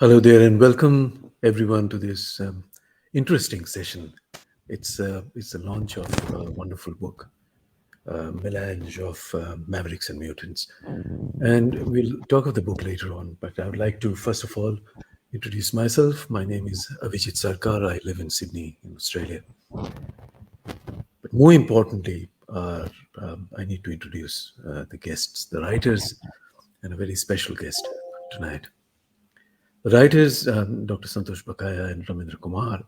Hello there, and welcome everyone to this interesting session. It's the launch of a wonderful book, Melange of Mavericks and Mutants, and we'll talk of the book later on. But I would like to first of all introduce myself. My name is Avijit Sarkar. I live in Sydney, in Australia. But more importantly, I need to introduce the guests, the writers, and a very special guest tonight. The writers, Dr. Santosh Bakaya and Ramendra Kumar,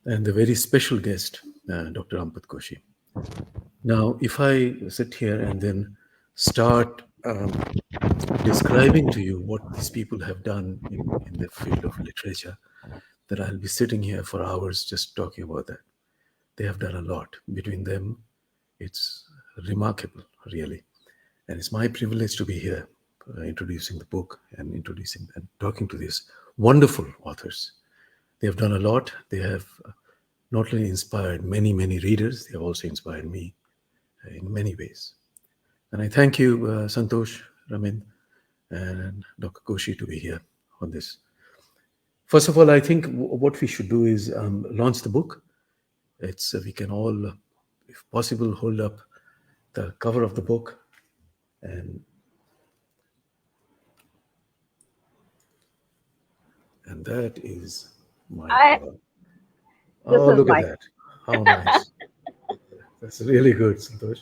and the very special guest, Dr. Ampat Koshy. Now, if I sit here and then start describing to you what these people have done in the field of literature, that I'll be sitting here for hours just talking about that. They have done a lot. Between them, it's remarkable, really. And it's my privilege to be here introducing the book and introducing and talking to these wonderful authors. They have done a lot. They have not only inspired many, many readers, they have also inspired me in many ways. And I thank you, Santosh, Ramin, and Dr. Koshy to be here on this. First of all, I think what we should do is launch the book. We can all, if possible, hold up the cover of the book and that is my cover. Oh, look at that. How nice. That's really good, Santosh.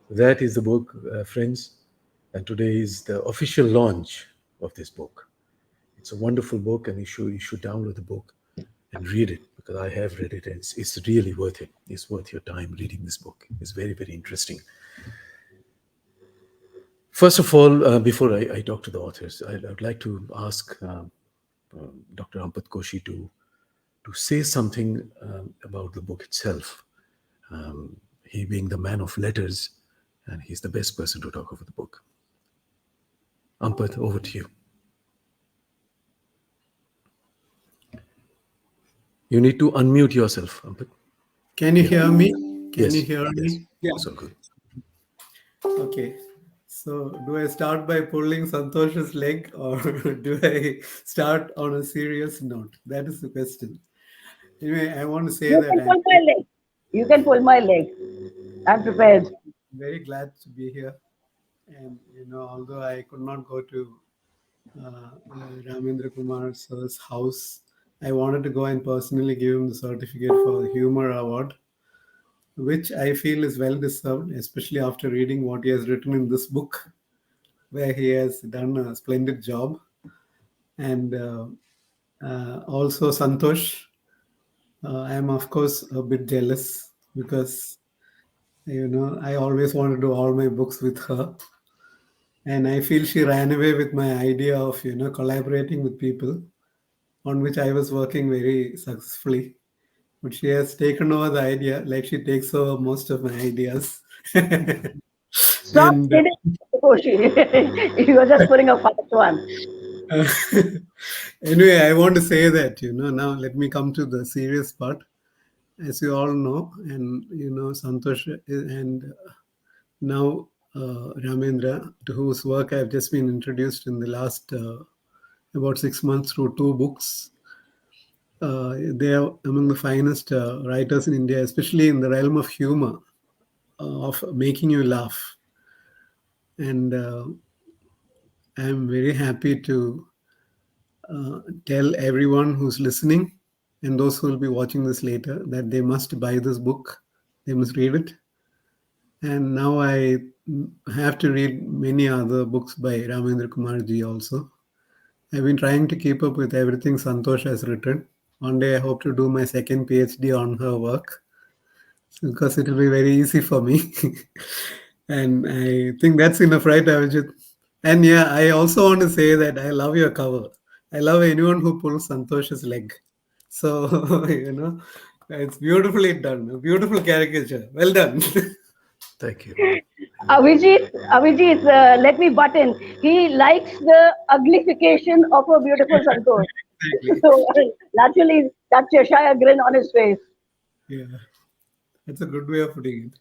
That is the book, friends. And today is the official launch of this book. It's a wonderful book, and you should download the book and read it, because I have read it, and it's really worth it. It's worth your time reading this book. It's very, very interesting. First of all, before I talk to the authors, I would like to ask Dr. Ampat Koshy to say something about the book itself. He being the man of letters, and he's the best person to talk about the book. Ampat, over to you. You need to unmute yourself, Ampat. Can you hear me? Yes. You hear me? Yeah. So good. Okay. So do I start by pulling Santosh's leg, or do I start on a serious note? That is the question. Anyway, I want to say You that can pull my leg. You can pull my leg. I'm prepared. I'm very glad to be here. And, although I could not go to Ramendra Kumar sir's house, I wanted to go and personally give him the certificate for the Humour Award, which I feel is well deserved, especially after reading what he has written in this book, where he has done a splendid job. And also Santosh, I am of course a bit jealous, because I always want to do all my books with her, and I feel she ran away with my idea of collaborating with people, on which I was working very successfully. But she has taken over the idea, like she takes over most of my ideas. Stop kidding, Koshy. You are just putting a fast one. Anyway, I want to say that, now let me come to the serious part. As you all know, and Santosh and now Ramendra, to whose work I've just been introduced in the last about 6 months through 2 books. They are among the finest writers in India, especially in the realm of humor, of making you laugh. And I'm very happy to tell everyone who's listening, and those who will be watching this later, that they must buy this book. They must read it. And now I have to read many other books by Ramendra Kumarji also. I've been trying to keep up with everything Santosh has written. One day I hope to do my second PhD on her work, because it will be very easy for me. And I think that's enough, right, Avijit? And yeah, I also want to say that I love your cover. I love anyone who pulls Santosh's leg. So, it's beautifully done. A beautiful caricature. Well done. Thank you. Avijit, let me butt in. He likes the uglification of a beautiful Santosh. Exactly. So naturally, that Cheshire grin on his face. Yeah, that's a good way of putting it.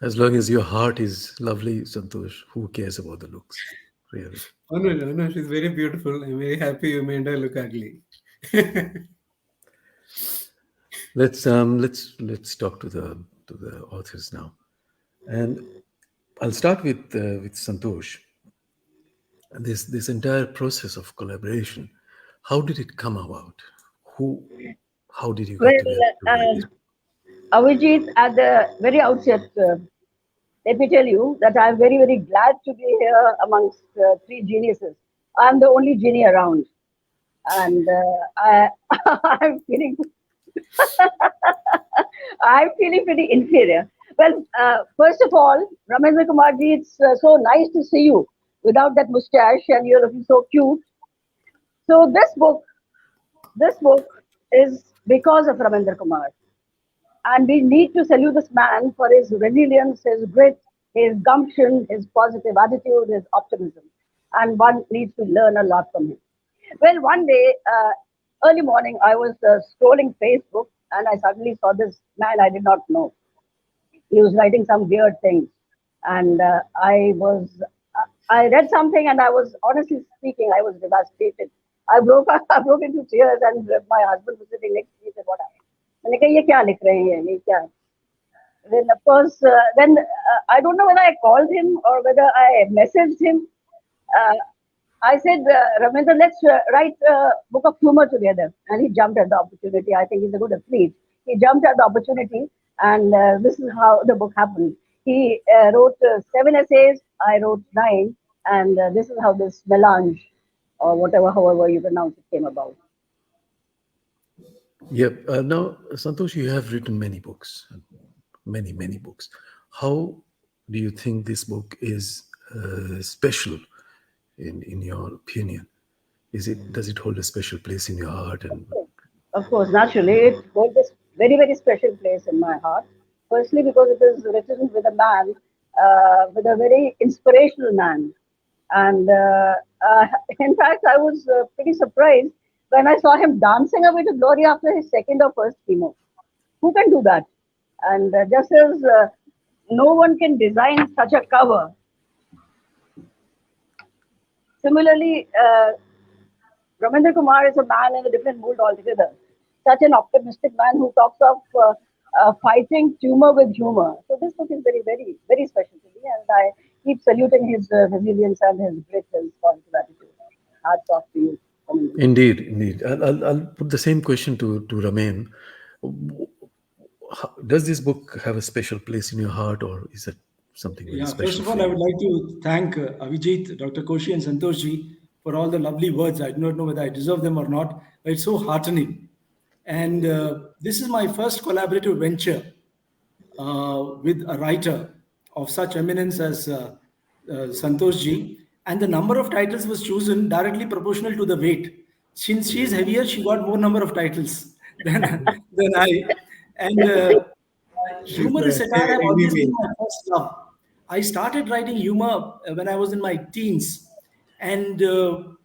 As long as your heart is lovely, Santosh, who cares about the looks? really. Oh no, she's very beautiful. I'm very happy you made her look ugly. Let's talk to the authors now, and I'll start with Santosh. This entire process of collaboration, how did it come about? Who, how did you get Well, together to write this? Avijit, at the very outset, let me tell you that I'm very, very glad to be here amongst three geniuses. I'm the only genie around, and I'm feeling I'm feeling pretty inferior. Well, first of all, Ramendra Kumarji, it's so nice to see you without that mustache, and you're looking so cute. So this book is because of Ramendra Kumar, and we need to salute this man for his resilience, his grit, his gumption, his positive attitude, his optimism, and one needs to learn a lot from him. Well, one day, early morning, I was scrolling Facebook, and I suddenly saw this man I did not know. He was writing some weird things, and I read something, and I was honestly speaking, I was devastated. I broke I broke into tears, and my husband was sitting next to me. He said, "What happened?" मैंने कहा ये क्या लिख रहे हैं ये क्या then of course then I don't know whether I called him or whether I messaged him. uh, I said, Ramendra, let's write a book of humor together. And he jumped at the opportunity. I think he's a good athlete. He jumped at the opportunity, and this is how the book happened. He wrote 7 essays, I wrote 9, and this is how this Melange, or whatever, however you pronounce it, came about. Yep. Now, Santosh, you have written many books, many books. How do you think this book is special, in your opinion? Does it hold a special place in your heart? And Of course, naturally, it holds a very, very special place in my heart. Firstly, because it is written with a man, with a very inspirational man. And in fact, I was pretty surprised when I saw him dancing away to glory after his second or first chemo. Who can do that? And just as no one can design such a cover, similarly, Ramendra Kumar is a man in a different mood altogether. Such an optimistic man who talks of fighting tumor with humor. So this book is very, very, very special to me, and I keep saluting his resilience and his grit, his positive attitude. Hats off to you. Ramendra. indeed, I'll put the same question to Ramen. Does this book have a special place in your heart, or is it something very Yeah, special first of for all, I would you? like to thank Avijit, Dr. Koshy, and Santoshji for all the lovely words. I do not know whether I deserve them or not, but it's so heartening. And this is my first collaborative venture with a writer of such eminence as Santoshji. And the number of titles was chosen directly proportional to the weight. Since she is heavier, she got more number of titles than I. And She's humorous satire have always been heavyweight. my first love. I started writing humor when I was in my teens, and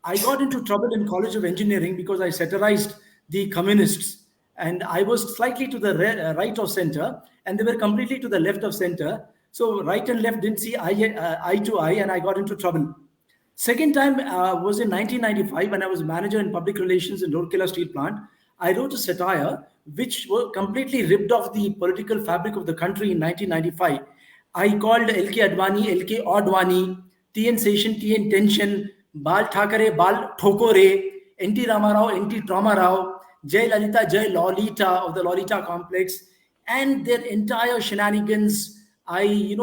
I got into trouble in College of Engineering because I satirized the communists, and I was slightly to the right of center, and they were completely to the left of center. So right and left didn't see eye to eye, and I got into trouble. Second time was in 1995 when I was manager in public relations in Rourkela Steel Plant. I wrote a satire which were completely ripped off the political fabric of the country in 1995. I called LK Advani, LK Odvani, TN Session, TN Tension, Bal Thakare, Bal Thokore, NT Ramarao, NT Trauma Rao, Jay Lalita, Jay Lolita of the Lolita complex, and their entire shenanigans. I,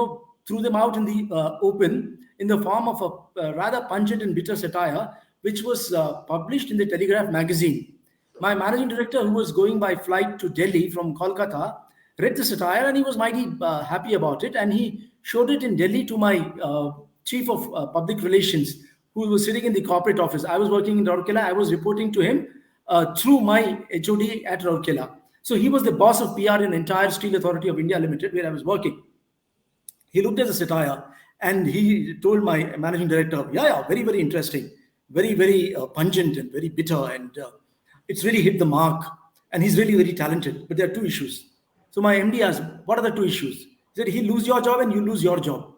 threw them out in the open in the form of a rather pungent and bitter satire, which was published in the Telegraph magazine. My managing director, who was going by flight to Delhi from Kolkata, read the satire and he was mighty happy about it. And he showed it in Delhi to my chief of public relations, who was sitting in the corporate office. I was working in Rourkela. I was reporting to him through my HOD at Rourkela. So he was the boss of PR in entire Steel Authority of India Limited, where I was working. He looked at the satire and he told my managing director, yeah, very, very interesting, very, very pungent and very bitter. And it's really hit the mark. And he's really very talented. But there are two issues. So my MD asked, what are the two issues? He said, he'll lose your job and you lose your job.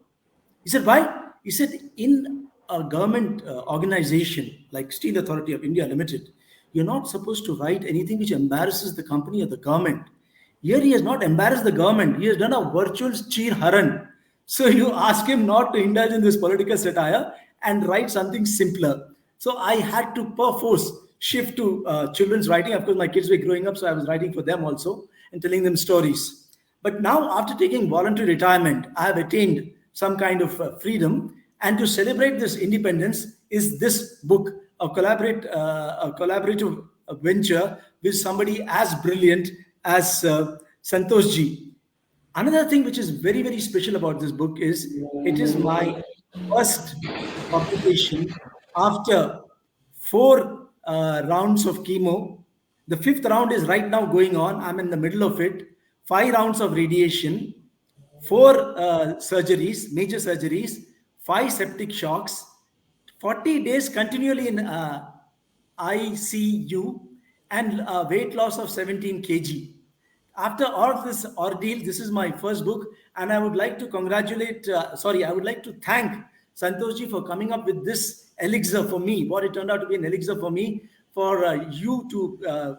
He said, why? He said, in a government organization like Steel Authority of India Limited, you're not supposed to write anything which embarrasses the company or the government. Here he has not embarrassed the government. He has done a virtual cheer haran. So you ask him not to indulge in this political satire and write something simpler. So I had to perforce shift to children's writing. Of course, my kids were growing up, so I was writing for them also and telling them stories. But now, after taking voluntary retirement, I have attained some kind of freedom. And to celebrate this independence is this book, a collaborative venture with somebody as brilliant as Santosh ji. Another thing which is very, very special about this book is it is my first publication after 4 rounds of chemo. The 5th round is right now going on. I'm in the middle of it. 5 rounds of radiation, 4 surgeries, major surgeries, 5 septic shocks, 40 days continually in ICU, and weight loss of 17 kg. After all of this ordeal, this is my first book, and I would like to I would like to thank Santoshji for coming up with this elixir for me, what it turned out to be an elixir for me, for you to,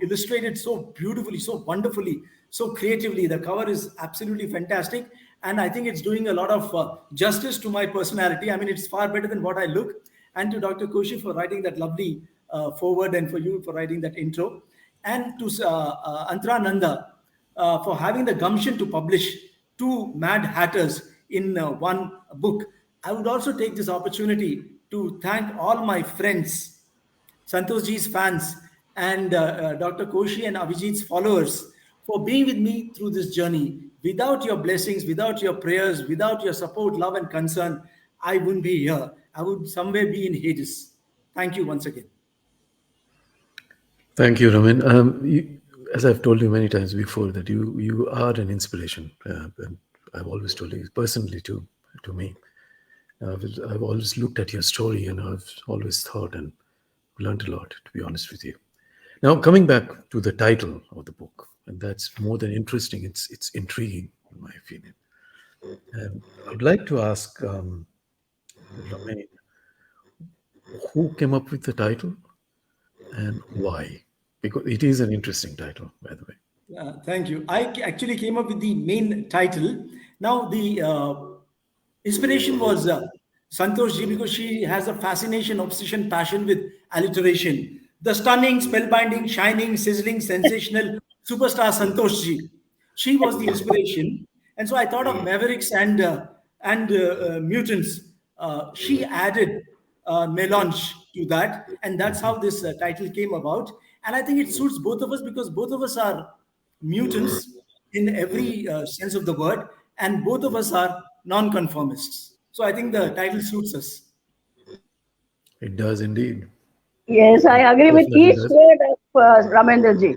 illustrate it so beautifully, so wonderfully, so creatively. The cover is absolutely fantastic, and I think it's doing a lot of justice to my personality. I mean, it's far better than what I look. And to Dr. Koshy for writing that lovely foreword, and for you for writing that intro, and to Antara Nanda for having the gumption to publish 2 Mad Hatters in one book. I would also take this opportunity to thank all my friends, Santoshji's fans, and Dr. Koshy and Avijit's followers for being with me through this journey. Without your blessings, without your prayers, without your support, love, and concern, I wouldn't be here. I would somewhere be in Hades. Thank you once again. Thank you, Ramin. As I've told you many times before, that you are an inspiration. And I've always told you personally to me. I've always looked at your story, and I've always thought and learned a lot, to be honest with you. Now, coming back to the title of the book, and that's more than interesting, it's intriguing, in my opinion. I would like to ask Ramin, who came up with the title and why? Because it is an interesting title, by the way. Thank you. I actually came up with the main title. Now, the inspiration was Santosh ji, because she has a fascination, obsession, passion with alliteration. The stunning, spellbinding, shining, sizzling, sensational superstar Santosh ji. She was the inspiration. And so I thought of Mavericks and Mutants. She added Melange to that. And that's how this title came about. And I think it suits both of us, because both of us are mutants in every sense of the word. And both of us are non-conformists. So I think the title suits us. It does indeed. Yes, I agree with Definitely each does. word of Ramendra ji.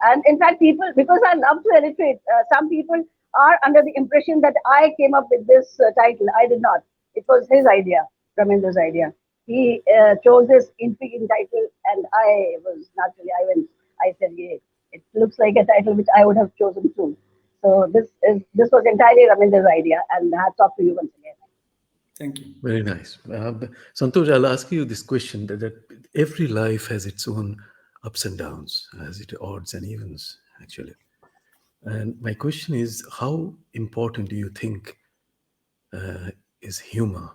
And in fact, people, because I love to illustrate, some people are under the impression that I came up with this title. I did not. It was his idea, Ramendra's idea. He chose this intriguing title, and I was naturally, I said, yeah, it looks like a title which I would have chosen too. So this was entirely Ramendra's idea, and hats off to you once again. Thank you. Very nice. Santosh, I'll ask you this question, that every life has its own ups and downs, has its odds and evens, actually. And my question is, how important do you think is humor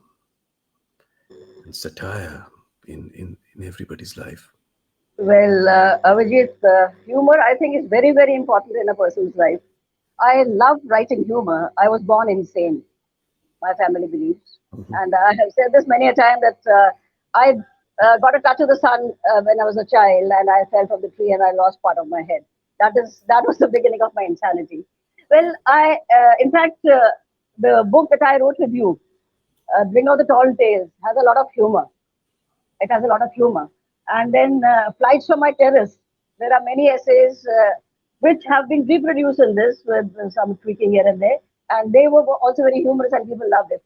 and satire in everybody's life? Well, Avijit, humor I think is very, very important in a person's life. I love writing humor. I was born insane, my family believes. And I have said this many a time that I got a touch of the sun when I was a child, and I fell from the tree and I lost part of my head. That was the beginning of my insanity. Well, in fact, the book that I wrote with you, Bring Out the Tall Tales, has a lot of humor. It has a lot of humor. And then Flights from My Terrace. There are many essays which have been reproduced in this with some tweaking here and there. And they were also very humorous and people loved it.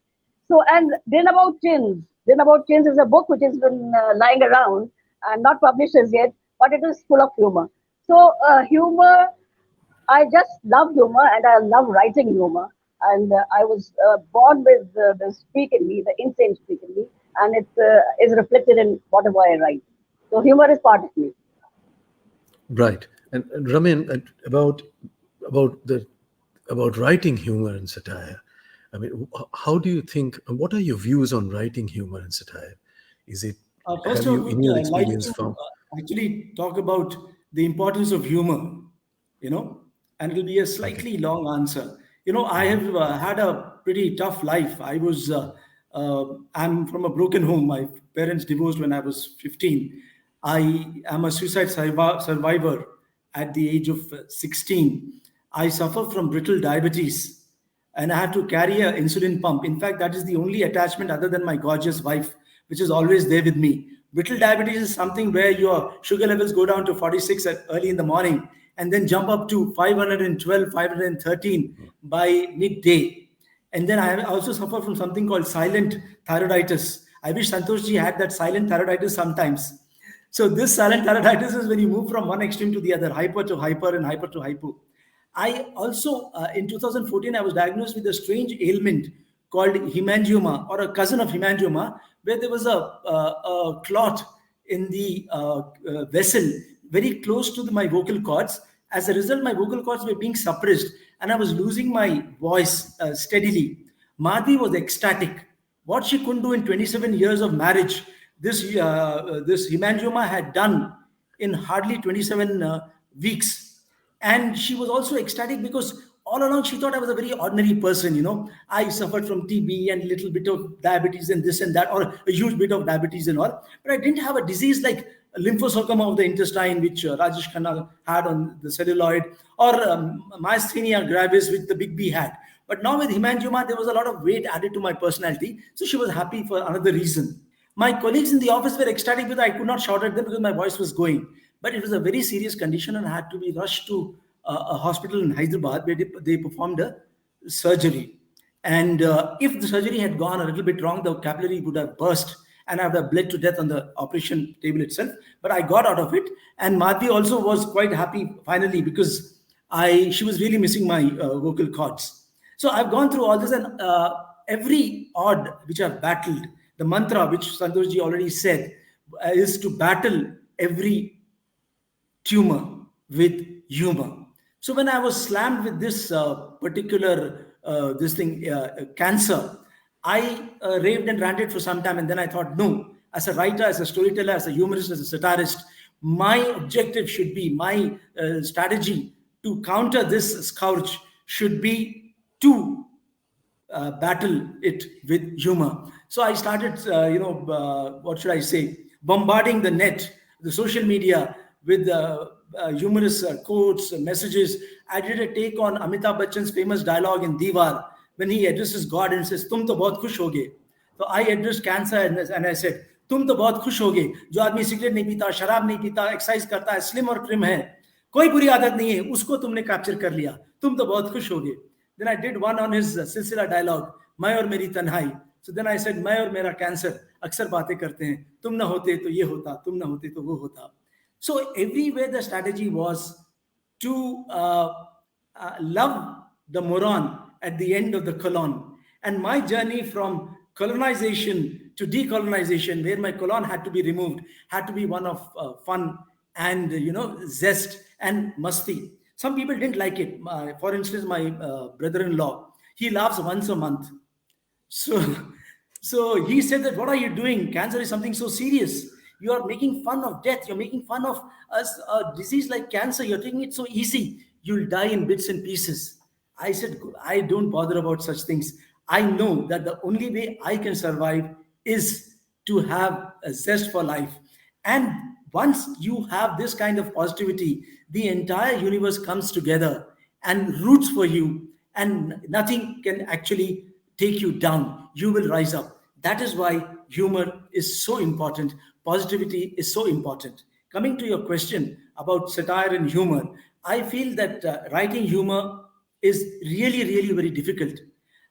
So, and Din About Chins. Din About Chins is a book which has been lying around and not published as yet, but it is full of humor. So, humor, I just love humor and I love writing humor. and I was born with the streak in me, the insane streak in me, and it is reflected in whatever I write. So humor is part of me. Right. And Ramin, about the about writing humor and satire. I mean, how do you think? What are your views on writing humor and satire? Is it First, have I you in would your like experience to found? actually talk about the importance of humor, and it'll be a Okay. slightly long answer. I have had a pretty tough life. I'm from a broken home. My parents divorced when I was 15. I am a suicide survivor at the age of 16. I suffer from brittle diabetes and I have to carry an insulin pump. In fact, that is the only attachment other than my gorgeous wife, which is always there with me. Brittle diabetes is something where your sugar levels go down to 46 early in the morning and then jump up to 512, 513 by midday. And then I also suffer from something called silent thyroiditis. I wish Santosh ji had that silent thyroiditis sometimes. So this silent thyroiditis is when you move from one extreme to the other, hyper to hyper and hyper to hypo. I also, in 2014, I was diagnosed with a strange ailment called hemangioma, or a cousin of hemangioma, where there was a clot in the vessel very close to my vocal cords. As a result, my vocal cords were being suppressed and I was losing my voice steadily. Madhi was ecstatic. What she couldn't do in 27 years of marriage, this hemangioma had done in hardly 27 weeks. And she was also ecstatic because all along she thought I was a very ordinary person. I suffered from TB and a little bit of diabetes and this and that, or a huge bit of diabetes and all. But I didn't have a disease like lymphosarcoma of the intestine, which Rajesh Khanna had on the celluloid, or myasthenia gravis, which the big B had. But now with hemangioma, there was a lot of weight added to my personality. So she was happy for another reason. My colleagues in the office were ecstatic because I could not shout at them because my voice was going. But it was a very serious condition and I had to be rushed to a hospital in Hyderabad where they performed a surgery. And if the surgery had gone a little bit wrong, the capillary would have burst and I would have bled to death on the operation table itself. But I got out of it. And Madhvi also was quite happy finally because she was really missing my vocal cords. So I've gone through all this, and every odd which I've battled, the mantra which Santosh ji already said, is to battle every tumor with humor. So when I was slammed with this particular cancer, I raved and ranted for some time, and then I thought, no, as a writer, as a storyteller, as a humorist, as a satirist, my objective should be, my strategy to counter this scourge should be to battle it with humor. So I started, what should I say, bombarding the net, the social media with humorous quotes, messages. I did a take on Amitabh Bachchan's famous dialogue in Diwar when he addresses God and says, "Tum to bahut khush hoge." So I addressed cancer and I said, "Tum to bahut khush hoge. जो आदमी cigarette नहीं पीता, शराब नहीं पीता, exercise करता है, slim और ट्रिम है, कोई बुरी आदत नहीं है, उसको तुमने कैप्चर कर लिया. तुम तो बहुत खुश होगे." Then I did one on his silsila dialogue, "मैं और मेरी तन्हाई." So then I said, "मैं और मेरा कैंसर अक्सर बातें करते हैं, तुम ना होते तो ये होता, तुम ना होते तो वो होता." So everywhere the strategy was to love the moron at the end of the colon. And my journey from colonization to decolonization, where my colon had to be removed, had to be one of fun and zest and masti. Some people didn't like it. For instance, my brother-in-law, he laughs once a month. So he said that, "What are you doing? Cancer is something so serious. You are making fun of death. You're making fun of a disease like cancer. You're taking it so easy. You'll die in bits and pieces." I said, "I don't bother about such things. I know that the only way I can survive is to have a zest for life. And once you have this kind of positivity, the entire universe comes together and roots for you, and nothing can actually take you down. You will rise up." That is why humor is so important. Positivity is so important. Coming to your question about satire and humor, I feel that writing humor is really, really very difficult.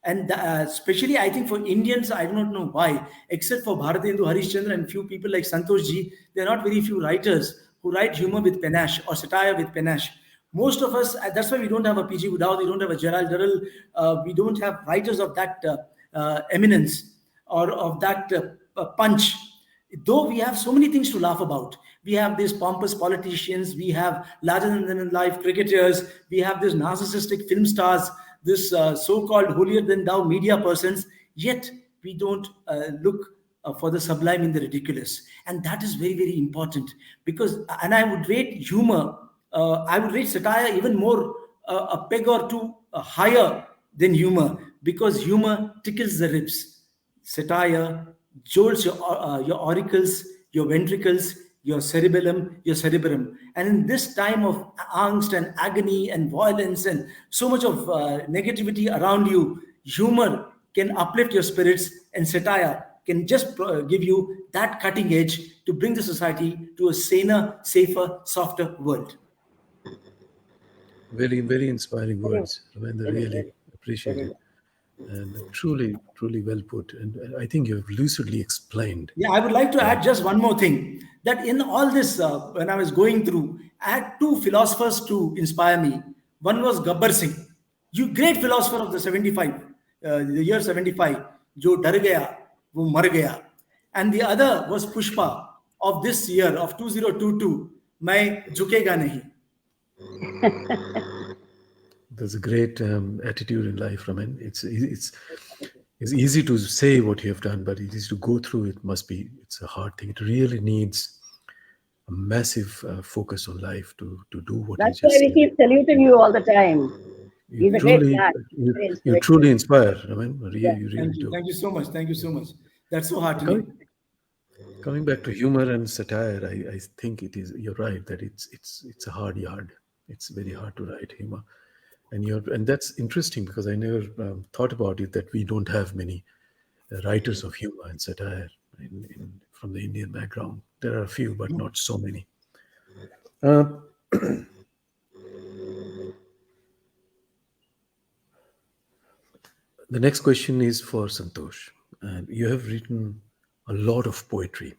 And especially, I think for Indians, I do not know why, except for Bharatendu Harishchandra and few people like Santosh ji, there are not very few writers who write humor with panache or satire with panache. Most of us, that's why we don't have a PG Woodhouse, we don't have a Gerald Durrell, we don't have writers of that eminence or of that punch. Though we have so many things to laugh about. We have these pompous politicians, we have larger-than-life cricketers, we have these narcissistic film stars, this so-called holier-than-thou media persons, yet we don't look for the sublime in the ridiculous. And that is very, very important. Because, and I would rate humor, I would rate satire even more, a peg or two higher than humor, because humor tickles the ribs. Satire jolts your auricles, your ventricles, your cerebellum, your cerebrum. And in this time of angst and agony and violence and so much of negativity around you, humor can uplift your spirits, and satire can just give you that cutting edge to bring the society to a saner, safer, softer world. Very, very inspiring words, Ramendra. Really appreciate it. And truly, truly well put. And I think you've lucidly explained. Yeah, I would like to add just one more thing, that in all this, when I was going through, I had two philosophers to inspire me. One was Gabbar Singh, you great philosopher of the 75, the year 75, Jo dar gaya, wo mar gaya. And the other was Pushpa of this year, of 2022, Main jhukega nahi. There's a great attitude in life, Raman. It's easy to say what you have done, but it is to go through it. It's a hard thing. It really needs a massive focus on life to do what That's you why just we said. keep saluting you all the time. He's a great man. You truly inspire, Raman. You really Thank you. do. Thank you so much. Thank you so much. That's so heartening. Coming back to humor and satire, I think you're right that it's a hard yard. It's very hard to write humor. And that's interesting, because I never thought about it, that we don't have many writers of humor and satire from the Indian background. There are a few, but not so many. The next question is for Santosh. And you have written a lot of poetry,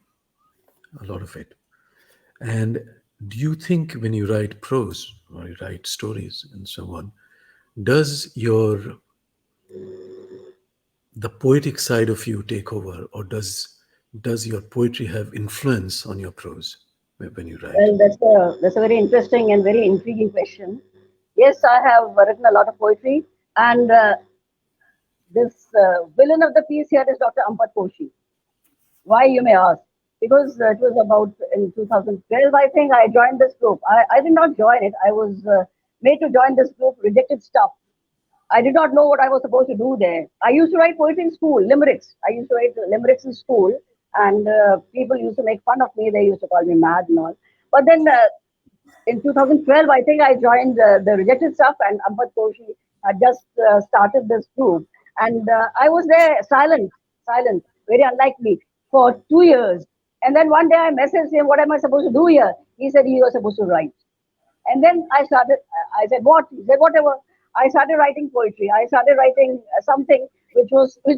a lot of it. And do you think when you write prose or you write stories and so on, does the poetic side of you take over, or does your poetry have influence on your prose when you write? Well, that's a very interesting and very intriguing question. Yes, I have written a lot of poetry, and this villain of the piece here is Dr. Ampat Koshy. Why, you may ask? Because it was about in 2012, I think, I joined this group. I did not join it. I was made to join this group, Rejected Stuff. I did not know what I was supposed to do there. I used to write poetry in school, limericks. I used to write limericks in school, and people used to make fun of me. They used to call me mad and all. But then in 2012, I think I joined the Rejected Stuff, and Ampat Koshy had just started this group. And I was there silent, very unlike me, for 2 years. And then one day I messaged him, what am I supposed to do here? He said, you are supposed to write. And then I said, what? He said, whatever. I started writing poetry. I started writing something which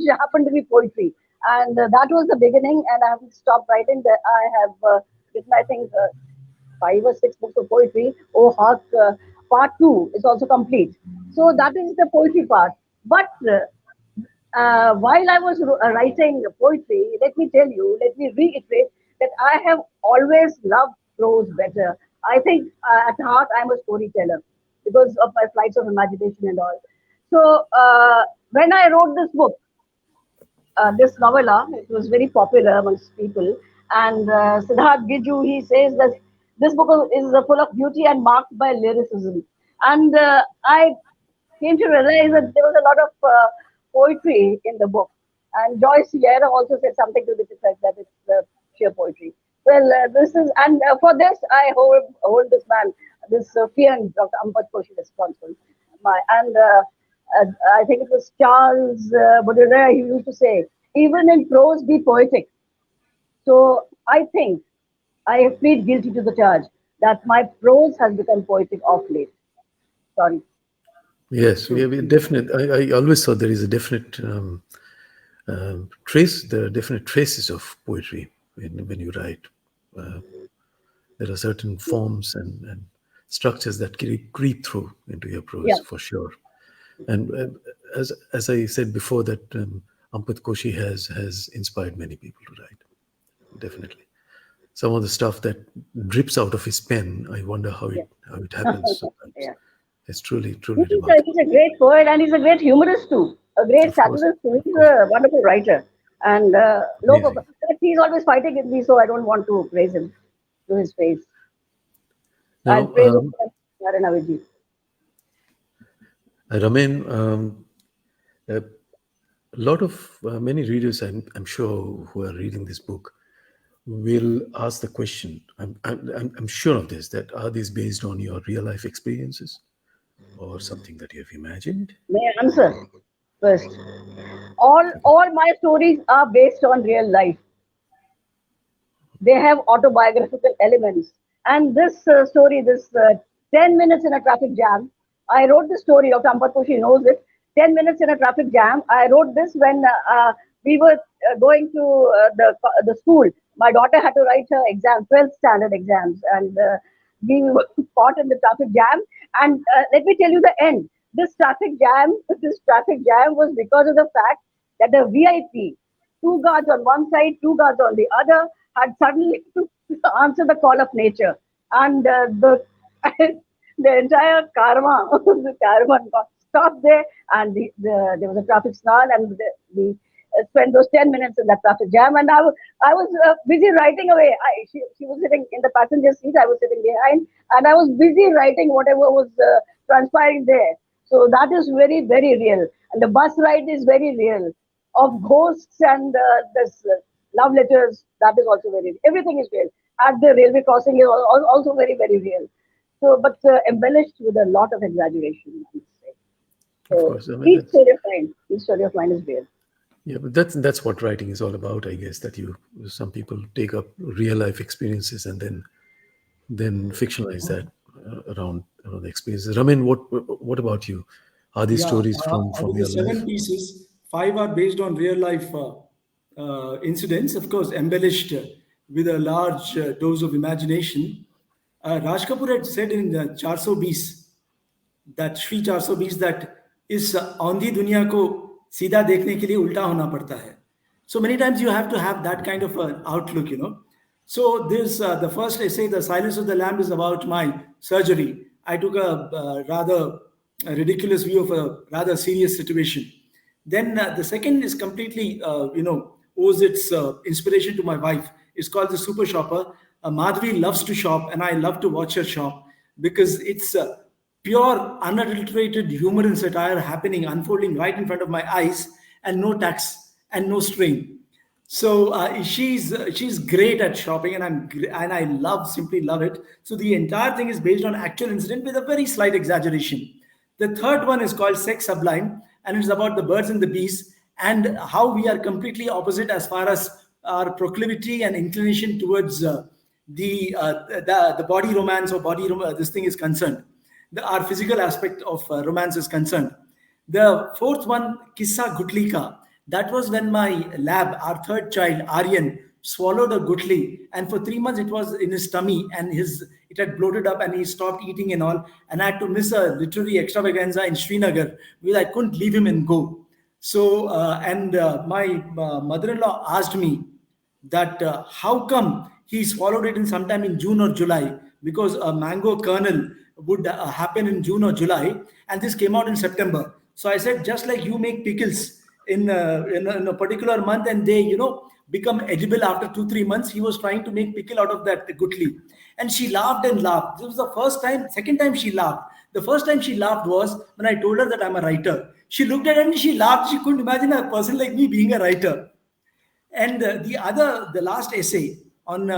happened to be poetry. And that was the beginning, and I haven't stopped writing. I have written, I think, 5 or 6 books of poetry. Oh, Hark, part 2 is also complete. So that is the poetry part. But while I was writing poetry, let me reiterate that I have always loved prose better. I think at heart I'm a storyteller because of my flights of imagination and all. So when I wrote this book, this novella, it was very popular amongst people. And Siddharth Giju, he says that this book is full of beauty and marked by lyricism. And I came to realize that there was a lot of poetry in the book. And Joyce Sierra also said something to the effect that it's sheer poetry. Well, for this, I hold this man, this Fian, Dr. Ampat Koshy, responsible. I think it was Charles Baudelaire, he used to say, even in prose, be poetic. So I think I plead guilty to the charge that my prose has become poetic of late. Sorry. Yes, we have a definite. I always thought there is a definite trace. There are definite traces of poetry when you write. There are certain forms and structures that creep through into your prose, Yeah. for sure. And as I said before, that Ampat Koshy has inspired many people to write. Definitely. Some of the stuff that drips out of his pen, I wonder how it happens sometimes. Yeah. It's truly He's remarkable. he's a great poet and he's a great humorist too, a great Of course. satirist too. He's a wonderful writer. And Amazing. but he's always fighting with me, so I don't want to praise him to his face. I'll Now, praise him and Avijit. Ramen, a lot of many readers, I'm sure, who are reading this book will ask the question. I'm sure of this. That are these based on your real life experiences, or something that you have imagined? May I answer first? All my stories are based on real life. They have autobiographical elements. And this story, this 10 minutes in a traffic jam, I wrote the story. Dr. Ampat Koshy knows it. 10 minutes in a traffic jam. I wrote this when we were going to the school. My daughter had to write her exam, 12th standard exams, and we were caught in the traffic jam. And let me tell you the end. This traffic jam was because of the fact that the VIP, 2 guards on one side, 2 guards on the other, had suddenly to answer the call of nature, and the entire caravan got stopped there, and there was a traffic snarl, and we spent those 10 minutes in that traffic jam. And I was busy writing away. She was sitting in the passenger seat, I was sitting behind, and I was busy writing whatever was transpiring there. So that is very, very real. And the bus ride is very real. Of ghosts and this love letters, that is also very real. Everything is real. At the railway crossing is also very, very real. So, but embellished with a lot of exaggeration, I must say. Of So course. I mean, each story of mine is real. yeah, but that's what writing is all about, I guess. That some people take up real life experiences and then fictionalize that around the experiences. Ramin, what about you? Are these stories Out from of the your life? 7 pieces, 5 are based on real life incidents, of course, embellished with a large dose of imagination. Raj Kapoor had said in 420, that Shri 420, that इस औंधी दुनिया को सीधा देखने के लिए उल्टा होना पड़ता है. So many times you have to have that kind of an outlook, you know. So this the first essay, The Silence of the Lamb, is about my surgery. I took a rather ridiculous view of a rather serious situation. Then the second is completely, owes its inspiration to my wife. It's called The Super Shopper. Madhuri loves to shop, and I love to watch her shop because it's pure, unadulterated humor and satire happening, unfolding right in front of my eyes, and no tax and no strain. So she's great at shopping, and I simply love it. So the entire thing is based on actual incident with a very slight exaggeration. The third one is called Sex Sublime, and it's about the birds and the bees and how we are completely opposite as far as our proclivity and inclination towards the body romance or this thing is concerned. Our physical aspect of romance is concerned. The fourth one, Kissa Gutli Ka. That was when my lab, our third child, Aryan, swallowed a gutli, and for 3 months it was in his tummy, and it had bloated up, and he stopped eating and all, and I had to miss a literary extravaganza in Srinagar because I couldn't leave him and go. So, my mother-in-law asked me that how come he swallowed it in sometime in June or July, because a mango kernel would happen in June or July, and this came out in September. So I said, just like you make pickles in a particular month and they become edible after 2-3 months, he was trying to make pickle out of that gutli. And she laughed and laughed. This was the first time. Second time she laughed. The first time she laughed was when I told her that I'm a writer. She looked at it and she laughed. She couldn't imagine a person like me being a writer. And the last essay on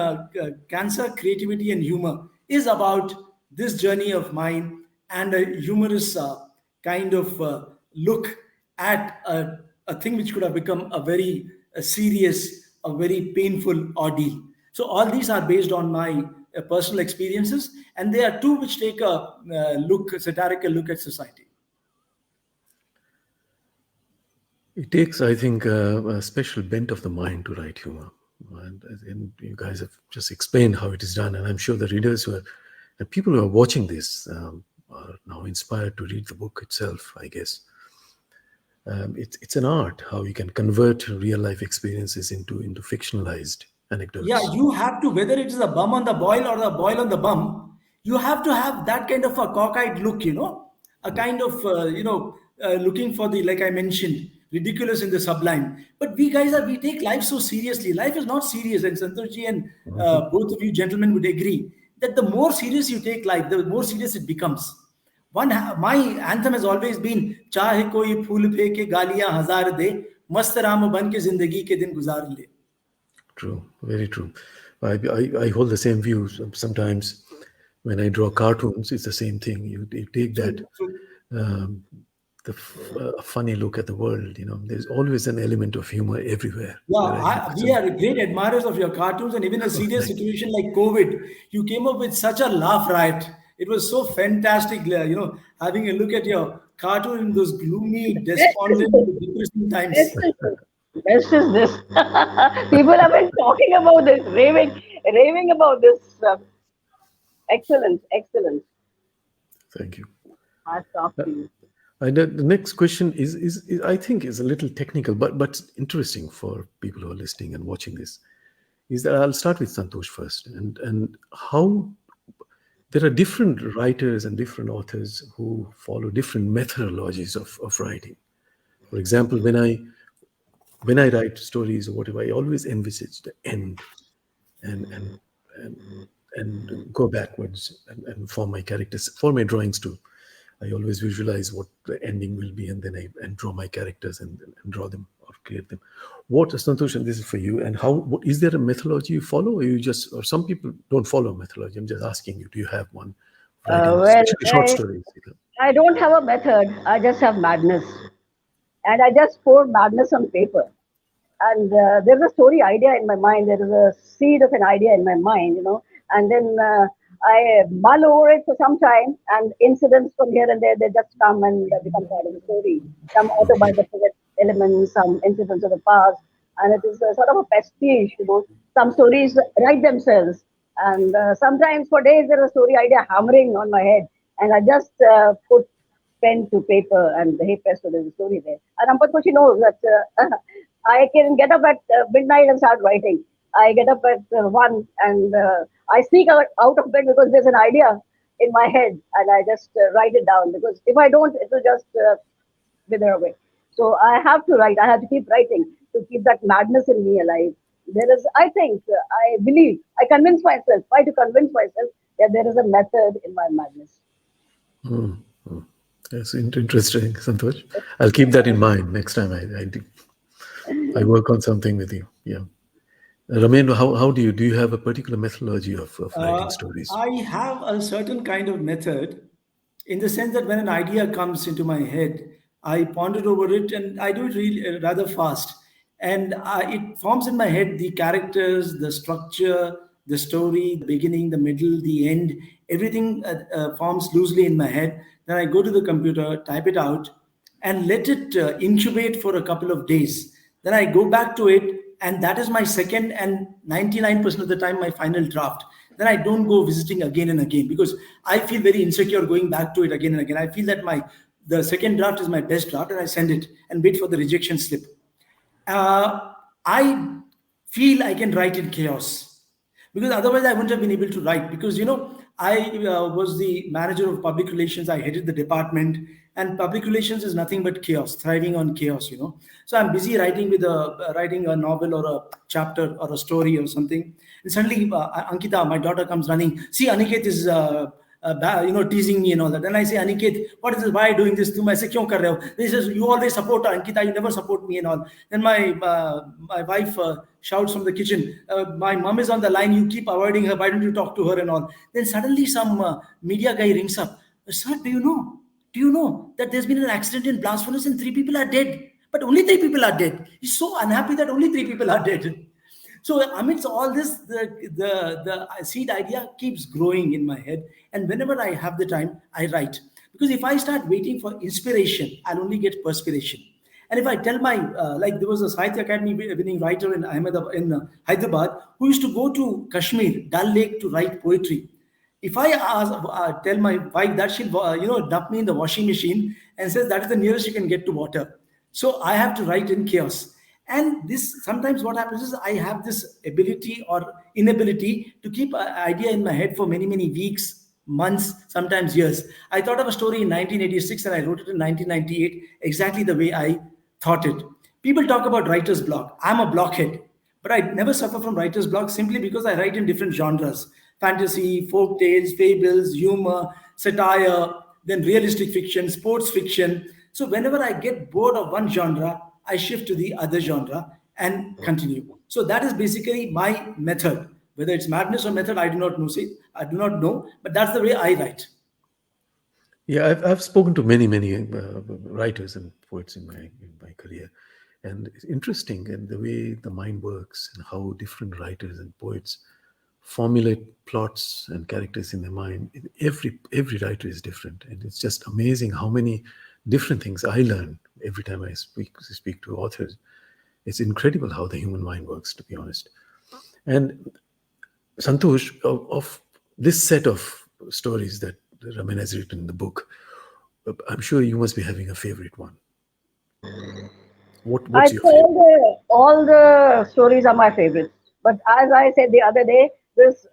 cancer, creativity, and humor is about this journey of mine and a humorous kind of look at a thing which could have become a very serious, a very painful ordeal. So all these are based on my personal experiences, and there are 2 which take a satirical look at society. It takes, I think, a special bent of the mind to write humor. And you guys have just explained how it is done. And I'm sure the readers who are The people who are watching this are now inspired to read the book itself, I guess. It's an art how you can convert real life experiences into fictionalized anecdotes. Yeah, you have to, whether it is a bum on the boil or a boil on the bum, you have to have that kind of a cockeyed look, a kind of, looking for the, like I mentioned, ridiculous in the sublime. But we take life so seriously. Life is not serious. And Santoshji and both of you gentlemen would agree that the more serious you take life, the more serious it becomes. My anthem has always been, चाहे कोई फूल फेंके गालियां हजार दे, मस्त राम बन के जिंदगी के दिन गुजार ले. True, very true. I hold the same views. Sometimes when I draw cartoons, it's the same thing. You take that funny look at the world. There's always an element of humor everywhere. Yeah, we are great admirers of your cartoons, and even a serious situation like COVID, you came up with such a laugh riot. It was so fantastic, having a look at your cartoon in those gloomy, despondent, depressing times. Best is this. People have been talking about this, raving about this. Excellent. Thank you. Hats off to you. The next question is I think is a little technical, but interesting for people who are listening and watching this. Is that I'll start with Santosh first, and how there are different writers and different authors who follow different methodologies of writing. For example, when I write stories or whatever, I always envisage the end and go backwards and form my characters, for my drawings too. I always visualize what the ending will be, and then I draw my characters and draw them or create them. What, Santosh, and this is for you, and what is there a methodology you follow, or some people don't follow a methodology? I'm just asking you, do you have one? Short stories. I don't have a method. I just have madness. And I just pour madness on paper. And there's a story idea in my mind. There is a seed of an idea in my mind, and then I mull over it for some time, and incidents from here and there, they just come and become part of the story. Some autobiographical elements, some incidents of the past, and it is a sort of a pastiche, Some stories write themselves, and sometimes for days there is a story idea hammering on my head, and I just put pen to paper, and hey presto, there's a story there. And Ampat Koshy knows that I can get up at midnight and start writing. I get up at 1 and I sneak out of bed because there's an idea in my head, and I just write it down, because if I don't, it will just wither away. So I have to write. I have to keep writing to keep that madness in me alive. There is, I think, I believe, I try to convince myself that there is a method in my madness. That's interesting, Santosh. I'll keep that in mind next time I work on something with you. Yeah. Ramendra, how do you have a particular methodology of writing stories? I have a certain kind of method, in the sense that when an idea comes into my head, I ponder over it, and I do it really rather fast. And it forms in my head the characters, the structure, the story, the beginning, the middle, the end, everything forms loosely in my head. Then I go to the computer, type it out, and let it incubate for a couple of days. Then I go back to it, and that is my second, and 99% of the time my final draft. Then I don't go visiting again and again, because I feel very insecure going back to it again and again. I feel that the second draft is my best draft, and I send it and wait for the rejection slip. I feel I can write in chaos, because otherwise I wouldn't have been able to write, because I was the manager of public relations. I headed the department, and public relations is nothing but chaos, thriving on chaos, So I'm busy writing writing a novel or a chapter or a story or something. And suddenly Ankita, my daughter, comes running. See, Aniket is teasing me and all that. Then I say, Aniket, what is this? Why are you doing this to me? I say, "Kyun kar rahe ho?" He says, "You always support Ankita, you never support me," and all. Then my wife shouts from the kitchen, "My mom is on the line, you keep avoiding her, why don't you talk to her," and all. Then suddenly some media guy rings up. "Sir, do you know that there's been an accident in blast furnace and 3 people are dead? But only 3 people are dead." He's so unhappy that only 3 people are dead. So amidst all this, the seed idea keeps growing in my head. And whenever I have the time, I write. Because if I start waiting for inspiration, I'll only get perspiration. And if I tell like there was a Sahitya Academy winning writer in Hyderabad who used to go to Kashmir, Dal Lake, to write poetry. If I tell my wife that, she'll dump me in the washing machine and says that is the nearest you can get to water. So I have to write in chaos. And this sometimes what happens is I have this ability or inability to keep an idea in my head for many, many weeks, months, sometimes years. I thought of a story in 1986 and I wrote it in 1998 exactly the way I thought it. People talk about writer's block. I'm a blockhead, but I never suffer from writer's block simply because I write in different genres: fantasy, folk tales, fables, humor, satire, then realistic fiction, sports fiction. So whenever I get bored of one genre, I shift to the other genre and continue. So that is basically my method. Whether it's madness or method, I do not know. See, I do not know, but that's the way I write. Yeah, I've spoken to many writers and poets in my career, and it's interesting and the way the mind works and how different writers and poets formulate plots and characters in their mind. Every writer is different, and it's just amazing how many different things I learn every time I speak to authors. It's incredible how the human mind works, to be honest. And Santosh, of this set of stories that Raman has written in the book, I'm sure you must be having a favorite one. I What's your say favorite? all the stories are my favorites. But as I said the other day, this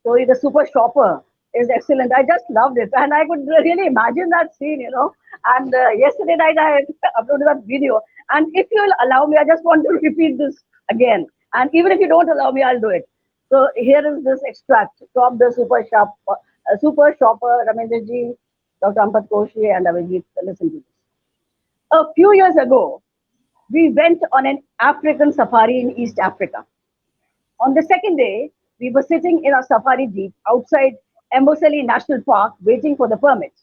story, The Super Shopper, is excellent. I just loved it. And I could really imagine that scene, you know. And yesterday night I uploaded that video. And if you'll allow me, I just want to repeat this again. And even if you don't allow me, I'll do it. So here is this extract from The Super Shopper, Ramendra ji, Dr. Ampat Koshy, and Avijit. Listen to this. A few years ago, we went on an African safari in East Africa. On the second day, we were sitting in our safari jeep outside Mboseli National Park waiting for the permit.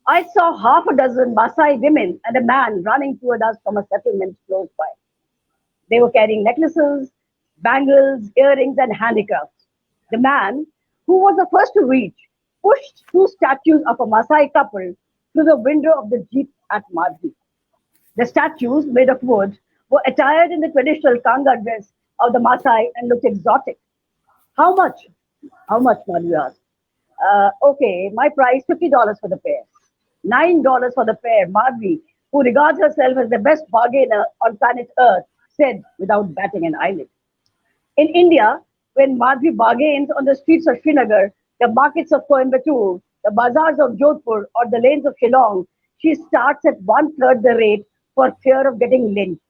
I saw half a dozen Maasai women and a man running toward us from a settlement close by. They were carrying necklaces, bangles, earrings, and handicrafts. The man, who was the first to reach, pushed two statues of a Maasai couple through the window of the jeep at Madhvi. The statues, made of wood, were attired in the traditional Kanga dress of the Maasai and looked exotic. How much? How much, Madhu asked. Okay, my price, $50 for the pair. $9 for the pair, Madhvi, who regards herself as the best bargainer on planet Earth, said without batting an eyelid. In India, when Madhvi bargains on the streets of Srinagar, the markets of Coimbatore, the bazaars of Jodhpur, or the lanes of Shillong, she starts at one-third the rate for fear of getting lynched.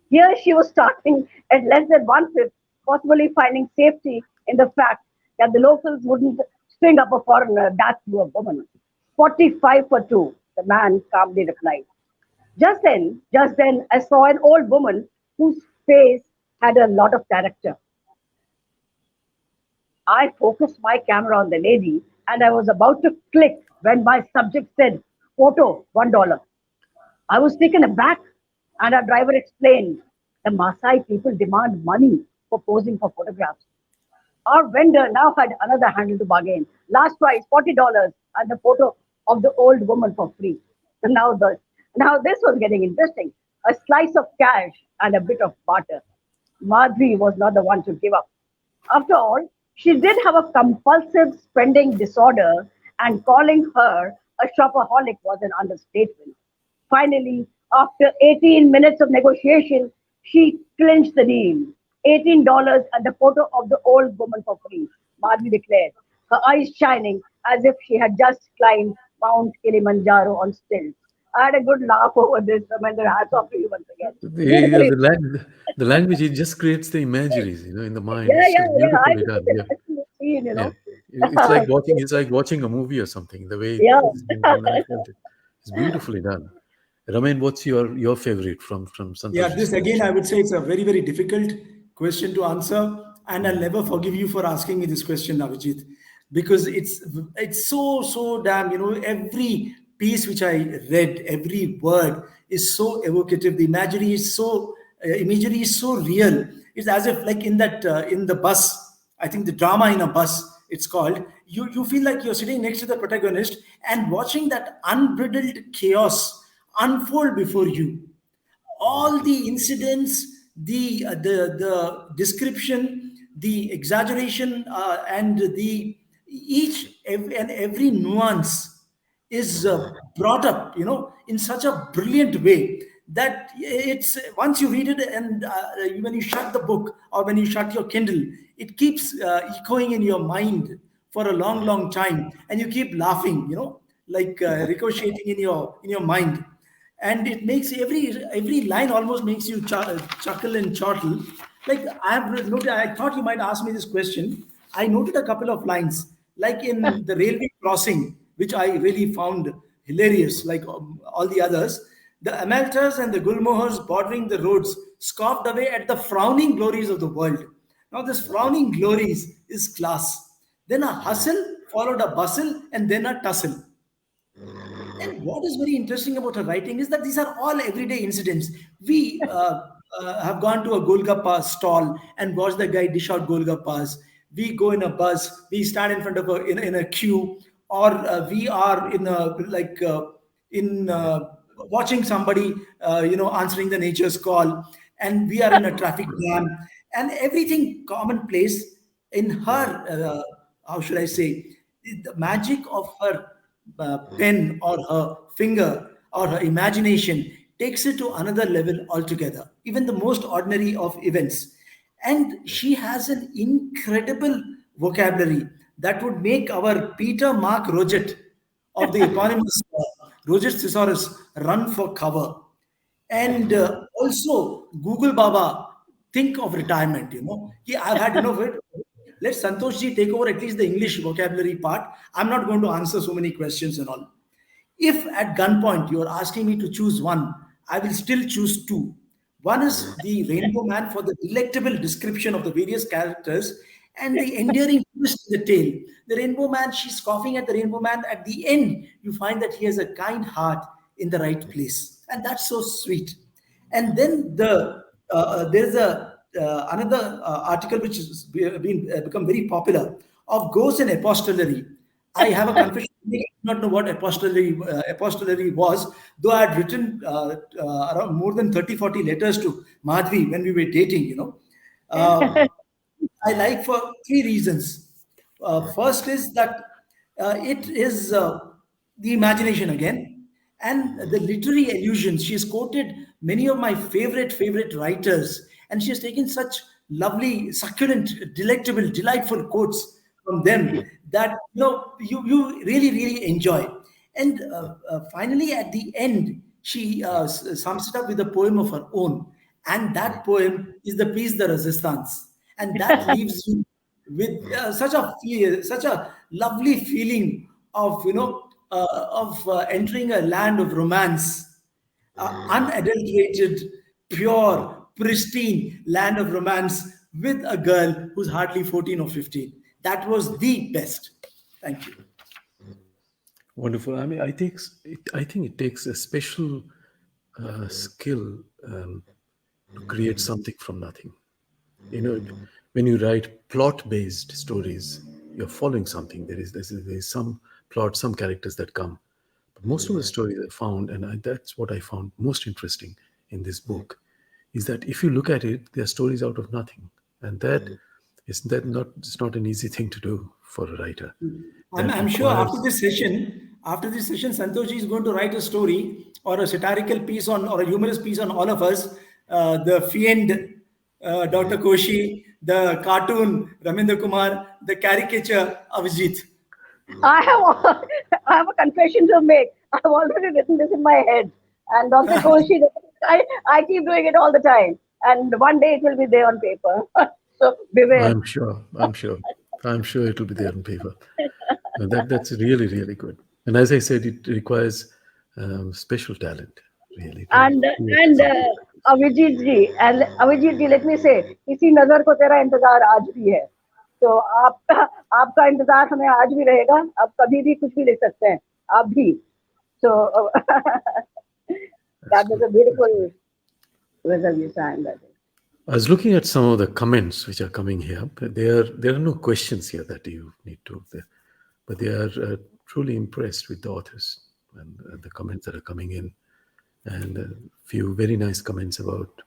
Here she was starting at less than one-fifth, possibly finding safety in the fact that the locals wouldn't string up a foreigner, that to a woman. 45 for two, the man calmly replied. Just then, I saw an old woman whose face had a lot of character. I focused my camera on the lady and I was about to click when my subject said, photo, $1. I was taken aback and our driver explained, the Maasai people demand money for posing for photographs. Our vendor now had another handle to bargain. Last price, $40 and the photo of the old woman for free. And now this was getting interesting. A slice of cash and a bit of barter. Madhvi was not the one to give up. After all, she did have a compulsive spending disorder, and calling her a shopaholic was an understatement. Finally, after 18 minutes of negotiation, she clinched the deal. $18 and the photo of the old woman for free, Madhvi declared, her eyes shining as if she had just climbed Mount Kilimanjaro on stilts. I had a good laugh over this. Ramendra, hats off to you once again. Yeah, Beautifully. the language, it just creates the imageries, in the mind. Yeah, It's yeah, just yeah. I beautifully look done. at Yeah, the actual scene, you yeah. know. It's like watching a movie or something. The way Yeah. it's been done, I felt it. It's beautifully done. Ramen, what's your favorite from Yeah, Santosh's this again, I collection? would say it's a very, very difficult question to answer, and I'll never forgive you for asking me this question, Avijit, because it's so damn. Every piece which I read, every word is so evocative. The imagery is so real. It's as if like in the bus. I think the drama in a bus. It's called. You feel like you're sitting next to the protagonist and watching that unbridled chaos unfold before you, all the incidents, the description, the exaggeration, and the every nuance is brought up, in such a brilliant way that it's once you read it, and when you shut the book or when you shut your Kindle, it keeps echoing in your mind for a long, long time, and you keep laughing, like ricocheting in your mind, and it makes every line almost makes you chuckle and chortle. Like I have noted, I thought you might ask me this question. I noted a couple of lines, like in the railway crossing, which I really found hilarious, like all the others. The Amaltas and the Gulmohars bordering the roads scoffed away at the frowning glories of the world. Now, this frowning glories is class. Then a hustle followed a bustle and then a tussle. And what is very interesting about her writing is that these are all everyday incidents. We have gone to a Golgappa stall and watched the guy dish out Golgappas. We go in a bus, we stand in front of in a queue, or we are in a in watching somebody answering the nature's call, and we are in a traffic jam, and everything commonplace in her. How should I say? The magic of her pen or her finger or her imagination takes it to another level altogether, even the most ordinary of events. And she has an incredible vocabulary that would make our Peter Mark Roget of the eponymous Roget Thesaurus run for cover. And also, Google Baba, think of retirement, Yeah, I've had enough of it. Let Santosh ji take over at least the English vocabulary part. I'm not going to answer so many questions and all. If at gunpoint you are asking me to choose one, I will still choose two. One is the Rainbow Man for the delectable description of the various characters and the endearing twist in the tale. The Rainbow Man, she's scoffing at the Rainbow Man. At the end, you find that he has a kind heart in the right place. And that's so sweet. And then there's another article which has become very popular of ghosts and epistolary. I have a confession. I did not know what epistolary was, though I had written around more than 30-40 letters to Madhvi when we were dating. I like for three reasons. First is that it is the imagination again, and the literary allusions. She has quoted many of my favorite writers, and she has taken such lovely, succulent, delectable, delightful quotes from them that you really enjoy. And finally, at the end, she sums it up with a poem of her own, and that poem is the piece de resistance, and that leaves you with such a lovely feeling of entering a land of romance, unadulterated, pure, pristine land of romance with a girl who's hardly 14 or 15. That was the best. Thank you. Wonderful. I mean, I think it takes a special skill to create something from nothing. When you write plot-based stories, you're following something. There's some plot, some characters that come. But most of the stories I found, and that's what I found most interesting in this book, is that if you look at it, they're stories out of nothing, and it's not an easy thing to do for a writer. I'm sure after this session, Santosh is going to write a story or a satirical piece or a humorous piece on all of us, the fiend Dr. Koshy, the cartoon Ramendra Kumar, the caricature Avijit. I have a confession to make. I've already written this in my head, and Dr. Koshy, I keep doing it all the time, and one day it will be there on paper. So beware. I'm sure it will be there on paper. That's really good. And as I said, it requires special talent, really. And Avijit ji, let me say, इसी नजर को तेरा इंतजार आज भी है. तो आपका इंतजार हमें आज भी रहेगा. आप कभी भी कुछ भी लिख सकते हैं. आप भी. So that was a beautiful result you sang that. I was looking at some of the comments which are coming here. There are no questions here that you need to, but they are truly impressed with the authors and the comments that are coming in, and a few very nice comments about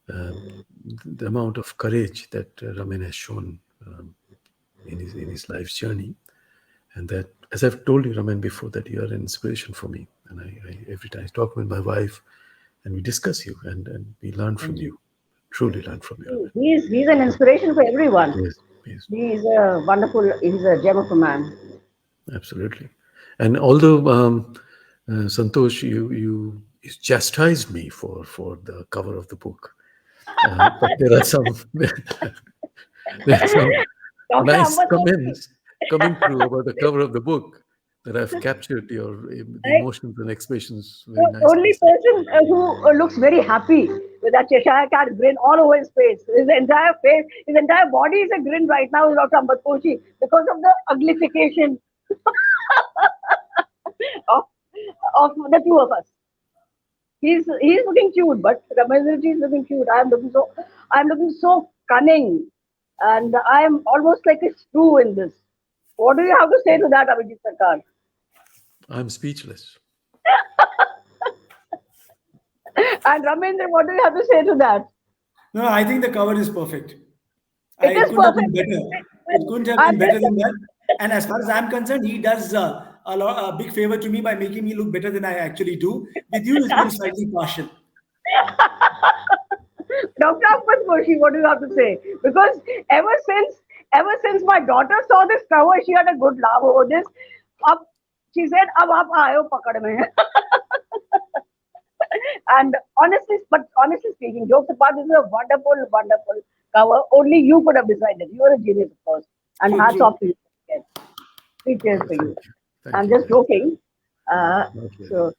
the amount of courage that Raman has shown in his life's journey. And that, as I've told you, Raman, before, that you are an inspiration for me. And I every time I talk with my wife and we discuss you and we learn from you, truly learn from you, Raman. He's an inspiration for everyone. Yes, yes, He's a wonderful, he's a gem of a man. absolutely. And although Santosh, you chastised me for the cover of the book, but there are some there are some Dr. nice Ampat Koshy, comments coming through about the cover of the book that have captured your the right? emotions and expressions very The nicely. only person who looks very happy with that Cheshire cat grin all over his face. His entire face, his entire body is a grin right now, is Dr. Ampat Koshy, because of the uglification of, of the two of us. He's looking cute, but Ramendra is looking cute. I'm looking so cunning, and I'm almost like a screw in this. What do you have to say to that, Avijit Sarkar? I'm speechless. And Ramendra, what do you have to say to that? No, I think the cover is perfect. It is It couldn't have been perfect. better. It couldn't have I'm been better just than that. And as far as I'm concerned, he does a big favor to me by making me look better than I actually do. With you, it's been slightly partial. Dr. Ampat Koshy, what do you have to say? Because ever since my daughter saw this cover, she had a good laugh over this. Up, she said, "Ab aap aayo pakad mein." And honestly speaking, jokes apart, this is a wonderful, wonderful cover. Only you could have decided. You are a genius, of course. And True, hats true. off to you. Yes. Three cheers for Thank you. you. Thank I'm you. just joking. Okay. So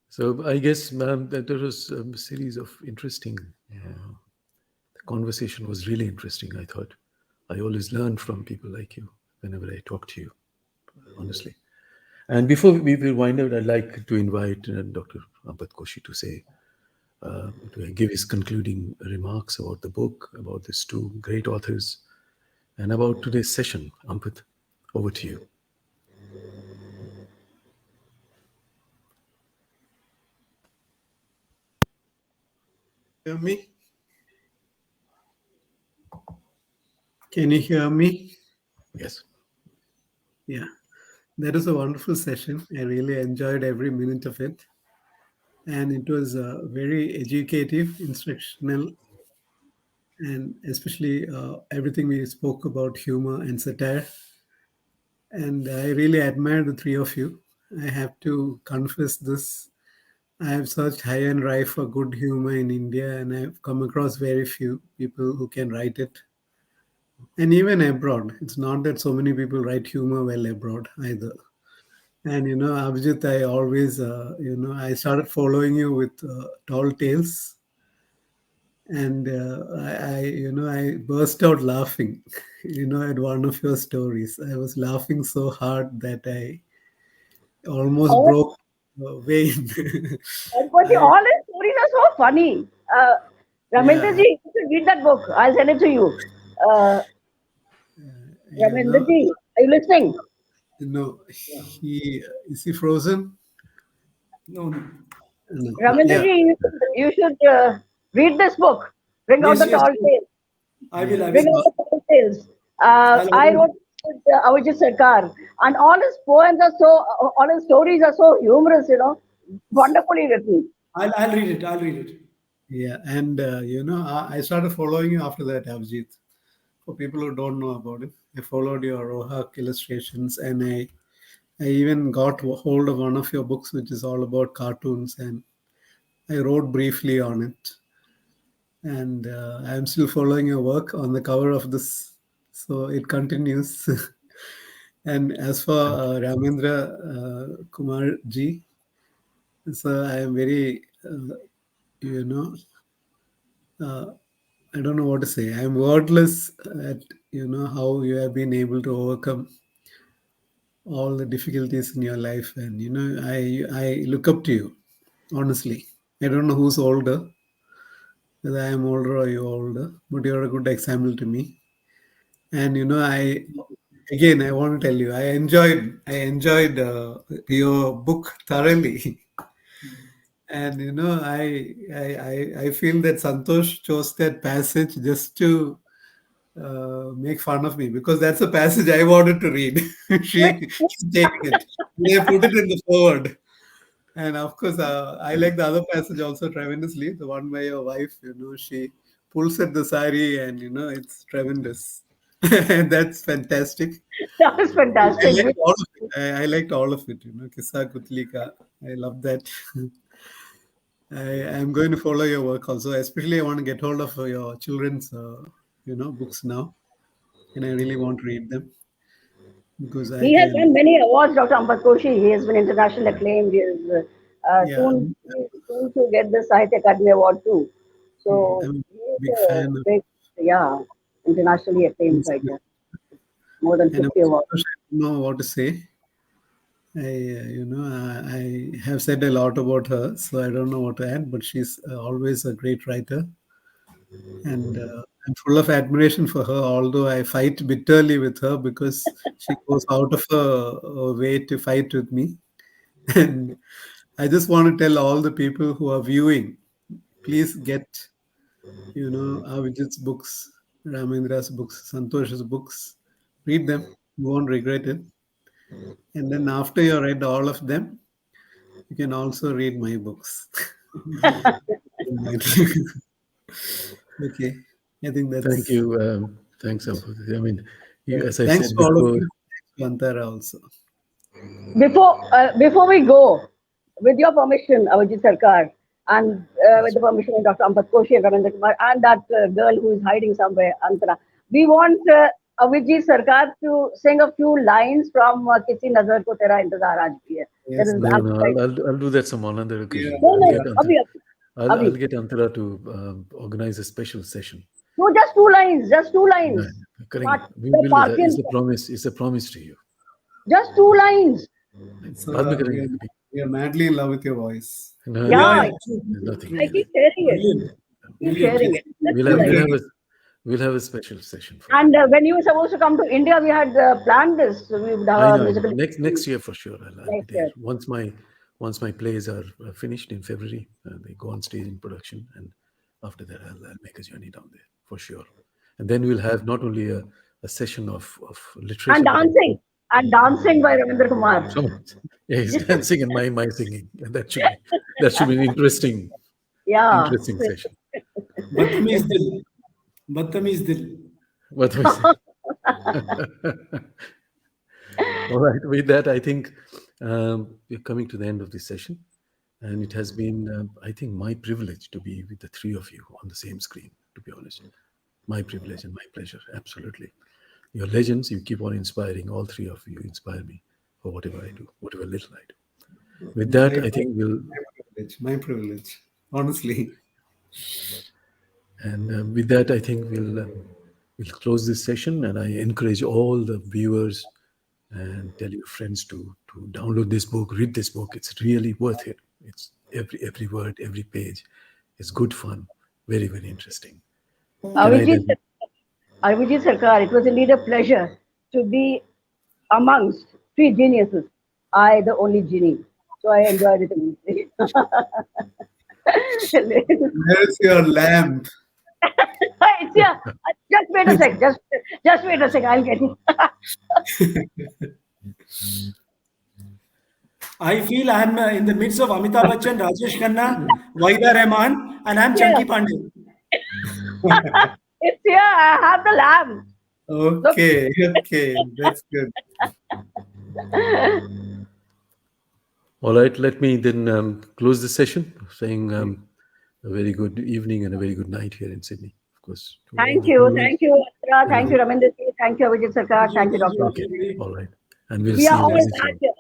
So I guess, ma'am, that there was a series of interesting. The conversation was really interesting. I thought I always learn from people like you whenever I talk to you, honestly. And before we will wind up, I'd like to invite Dr. Ampat Koshy to say, to give his concluding remarks about the book, about these two great authors, and about today's session. Ampat, over to you. Hear me? Can you hear me? Yes. Yeah, that was a wonderful session. I really enjoyed every minute of it. And it was very educative, instructional, and especially everything we spoke about humor and satire. And I really admire the three of you. I have to confess this. I have searched high and dry for good humor in India, and I've come across very few people who can write it. And even abroad, it's not that so many people write humor well abroad either. And Avijit, I always, I started following you with Tall Tales, and I burst out laughing, at one of your stories. I was laughing so hard that I almost oh, broke vein. Koshy, I all his stories are so funny. Ramendra Yeah, ji, you should read that book. I'll send it to you. Uh, you Ramendra know, ji, are you listening? he is he frozen? No, no. No. Ramendra Yeah, ji, you should read this book. Bring out Yes, the yes, tall yes. tales. I yeah. will, I Bring will. out the tall tales. I'll I always, wrote with Avijit Sarkar, and all his poems are so, all his stories are so humorous. Wonderfully written. I'll read it. I'll read it. Yeah, and I started following you after that, Avijit. For people who don't know about it, I followed your Rohak illustrations, and I even got hold of one of your books, which is all about cartoons, and I wrote briefly on it. And I'm still following your work on the cover of this, so it continues. And as for Ramendra Kumar ji, so I am very, you know, I don't know what to say. I'm wordless at how you have been able to overcome all the difficulties in your life, and I look up to you. Honestly, I don't know who's older, whether I am older or you're older, but you're a good example to me. And I want to tell you, I enjoyed your book thoroughly. And I feel that Santosh chose that passage just to make fun of me because that's a passage I wanted to read. She's taking it. They put it in the forward. And of course, I like the other passage also tremendously. The one where your wife, she pulls at the sari and, it's tremendous. And that's fantastic. That was fantastic. I liked all of it. I liked all of it, Kissa Kutlika. I love that. I'm going to follow your work also. Especially I want to get hold of your children's, books now. And I really want to read them. Because He has won many awards, Dr. Ampat Koshy. He has been internationally acclaimed. He is soon to get the Sahitya Akademi Award too. So I'm a he big is a fan. big, internationally acclaimed writer. More than 50 awards. I don't know what to say. I have said a lot about her, so I don't know what to add. But she's always a great writer, and I'm full of admiration for her. Although I fight bitterly with her because she goes out of her way to fight with me. And I just want to tell all the people who are viewing, please get, Avijit's books, Ramendra's books, Santosh's books. Read them. You won't regret it. And then after you read all of them, you can also read my books. Okay. I think that's... Thank you. Thanks, Ampat. I mean, as I Thanks said to all before, of you. Thanks to Antara also. Before we go, with your permission, Avijit Sarkar, and with the permission of Dr. Ampat Koshy and Ramendra Kumar, and that girl who is hiding somewhere, Antara, we want Avijit Sarkar to sing a few lines from Kisi Nazar Ko Tera Intezar Aaj Bhi Hai. Yes, I'll do that some another occasion. I'll get Antara to organize a special session. No, just two lines. Just two lines. Correct. It's a promise to you. Just two lines. So, we are madly in love with your voice. No, Yeah, nothing. I keep sharing it. Keep sharing it. We'll have a special session. And when you were supposed to come to India, we had planned this. We would have a musical. Next year for sure. I'll be there. Year. Once my plays are finished in February, they go on stage in production, and after that I'll make a journey down there for sure. And then we'll have not only a session of literature And dancing by Ramendra Kumar. Yeah, he's dancing and my singing. And that should be an interesting session. Badtamiz dil. All right. With that, I think we're coming to the end of this session, and it has been, I think, my privilege to be with the three of you on the same screen. To be honest, my privilege and my pleasure. Absolutely. You're legends. You keep on inspiring. All three of you inspire me for whatever I do, whatever little I do. With that, I think My privilege, honestly. And with that, I think we'll close this session. And I encourage all the viewers and tell your friends to download this book, read this book. It's really worth it. It's every word, every page. It's good fun. Very, very interesting. Avijit Sarkar, it was indeed a pleasure to be amongst three geniuses. I, the only genie. So I enjoyed it immensely. Where's your lamp? It's here. Just wait a sec. Just wait a sec. I'll get it. I feel I'm in the midst of Amitabh Bachchan, Rajesh Khanna, Waida Rahman, and I'm Chunky Pandey. It's here. I have the lamp. Okay, that's good. All right, let me then close the session saying a very good evening and a very good night here in Sydney. Of course. Thank you, Astra. Thank you, Ramendra. Thank you, Avijit Sarkar. Thank you, Dr. Okay, all right. And we'll We see are you always next back time. here.